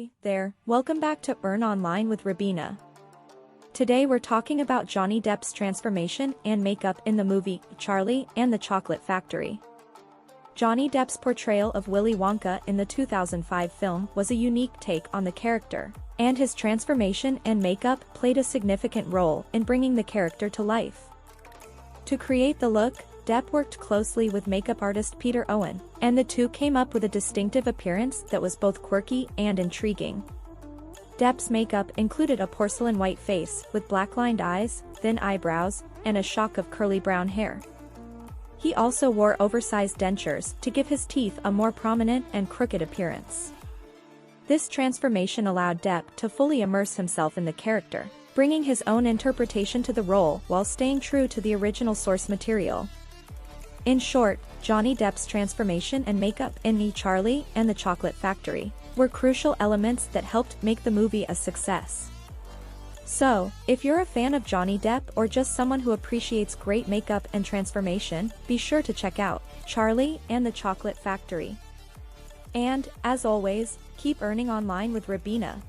Hey there, welcome back to Earn Online with Rabina. Today we're talking about Johnny Depp's transformation and makeup in the movie Charlie and the Chocolate Factory. Johnny Depp's portrayal of Willy Wonka in the 2005 film was a unique take on the character, and his transformation and makeup played a significant role in bringing the character to life. To create the look, Depp worked closely with makeup artist Peter Owen, and the two came up with a distinctive appearance that was both quirky and intriguing. Depp's makeup included a porcelain white face with black-lined eyes, thin eyebrows, and a shock of curly brown hair. He also wore oversized dentures to give his teeth a more prominent and crooked appearance. This transformation allowed Depp to fully immerse himself in the character, bringing his own interpretation to the role while staying true to the original source material. In short, Johnny Depp's transformation and makeup in Charlie and the Chocolate Factory were crucial elements that helped make the movie a success. So, if you're a fan of Johnny Depp or just someone who appreciates great makeup and transformation, be sure to check out Charlie and the Chocolate Factory. And, as always, keep earning online with Rabina.